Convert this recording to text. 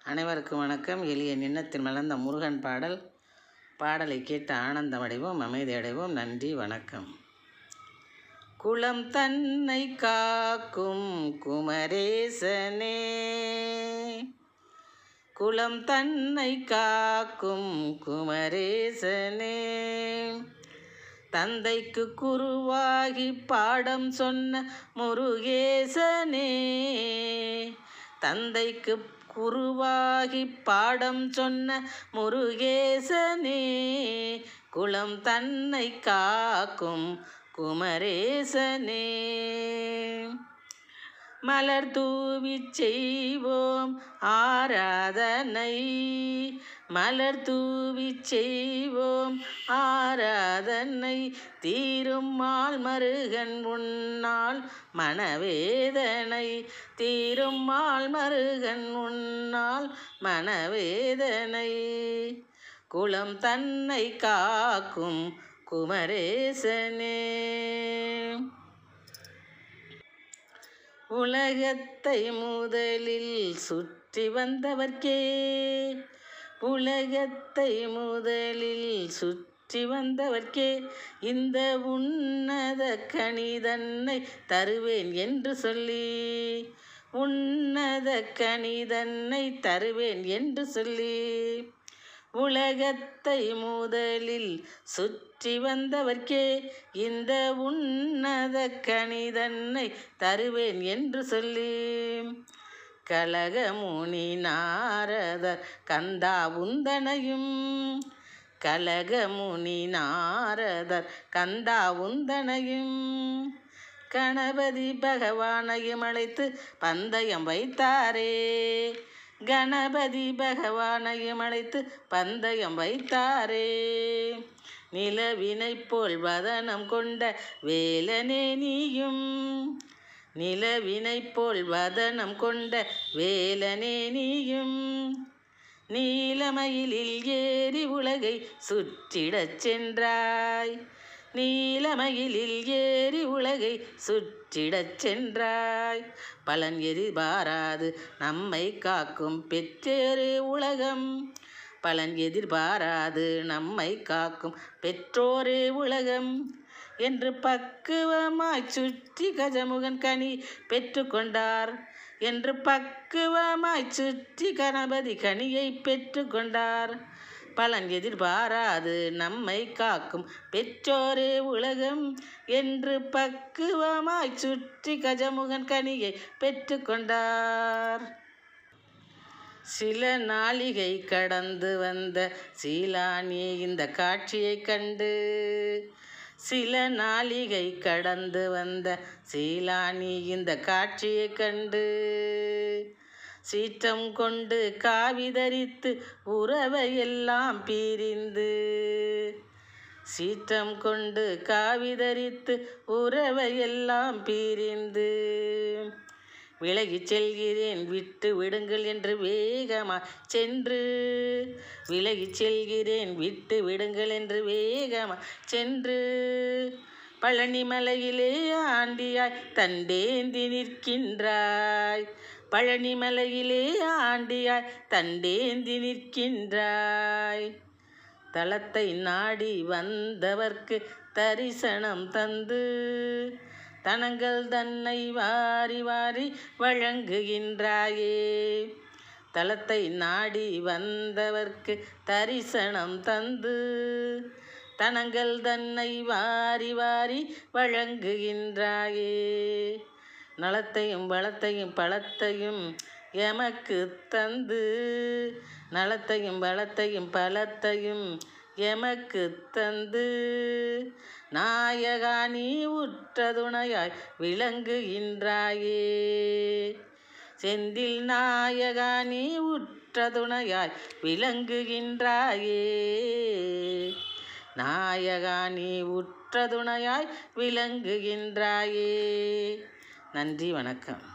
அனைவருக்கும் வணக்கம். எளிய நின்னத்தில் மலர்ந்த முருகன் பாடலை கேட்டு ஆனந்தம் அடைவோம், அமைதி அடைவோம். நன்றி, வணக்கம். குலம் தன்னை காக்கும் குமரேசனே, குலம் தன்னை காக்கும் குமரேசனே, தந்தைக்கு குருவாகி பாடம் சொன்ன முருகேசனே, தந்தைக்கு குருவாகி பாடம் சொன்ன முருகேசனே, குலம் தன்னை காக்கும் குமரேசனே. மலர் தூவிச் செய்வோம் ஆராதனை, மலர் தூவிச் செய்வோம் ஆராதனை, தீரும் மால் மருகன் உன்னால் மனவேதனை, தீரும் மால் மருகன் உன்னால் மனவேதனை, குலம் தன்னை காக்கும் குமரேசனே. உலகத்தை முதலில் சுற்றி வந்தவர்க்கே, உலகத்தை முதலில் சுற்றி வந்தவர்க்கே, இந்த உன்னத கனிதன்னை தருவேன் என்று சொல்லி, உன்னத கனிதன்னை தருவேன் என்று சொல்லி, உலகத்தை முதலில் சுற்றி வந்தவர்க்கே, இந்த உன்னத கனிதன்னை தருவேன் என்று சொல்லி, கலகமுனி நாரதர் கந்தா உந்தனையும், கலகமுனி நாரதர் கந்தா உந்தனையும், கணபதி பகவானையும் அழைத்து பந்தயம் வைத்தாரே, கணபதி பகவானையும் அழைத்து பந்தயம் வைத்தாரே, நிலவினை போல் வதனம் கொண்ட வேலனே நீயும், நிலவினை போல் வதனம் கொண்ட வேலனே நீயும், நீலமயிலில் ஏறி உலகை சுற்றிடச் சென்றாய், நீலமயிலில் ஏறி உலகை சுற்றிடச் சென்றாய், பலன் எதிர்பாராது நம்மை காக்கும் பெற்றோரே உலகம், பலன் எதிர்பாராது நம்மை காக்கும் பெற்றோரே உலகம் என்று பக்குவமாய் சுற்றி கஜமுகன் கனி பெற்று கொண்டார், என்று பக்குவமாய் சுற்றி கணபதி கனியை பெற்று கொண்டார், பலன் எதிர்பாராது நம்மை காக்கும் பெற்றோரே உலகம் என்று பக்குவமாய் சுற்றி கஜமுகன் கனியை பெற்று கொண்டார். சில நாளிகை கடந்து வந்த சீலானி இந்த காட்சியை கண்டு, சில நாளிகை கடந்து வந்த சீலானி இந்த காட்சியை கண்டு, சீற்றம் கொண்டு காவி தரித்து உறவையெல்லாம் பிரிந்து, சீற்றம் கொண்டு காவி தரித்து உறவையெல்லாம் பிரிந்து, விலகிச் செல்கிறேன் விட்டு விடுங்கள் என்று வேகமாய் சென்று, விலகிச் செல்கிறேன் விட்டு விடுங்கள் என்று வேகமாய் சென்று, பழனிமலையிலே ஆண்டியாய் தண்டேந்தி நிற்கின்றாய், பழனிமலையிலே ஆண்டியாய் தண்டேந்தி நிற்கின்றாய், தலத்தை நாடி வந்தவர்க்கு தரிசனம் தந்து, தனங்கள் தன்னை வாரி வாரி வழங்குகின்றாயே, தலத்தை நாடி வந்தவர்க்கு தரிசனம் தந்து, தனங்கள் தன்னை வாரி வாரி வழங்குகின்றாயே, நலத்தையும் வளத்தையும் பலத்தையும் எமக்கு தந்து, நலத்தையும் வளத்தையும் பலத்தையும் எமக்கு தந்து, நாயகா நீ உற்ற துணையாய் விளங்குகின்றாயே, செந்தில் நாயகா நீ உற்ற துணையாய் விளங்குகின்றாயே, நாயகா நீ உற்ற துணையாய் விளங்குகின்றாயே. நன்றி, வணக்கம்.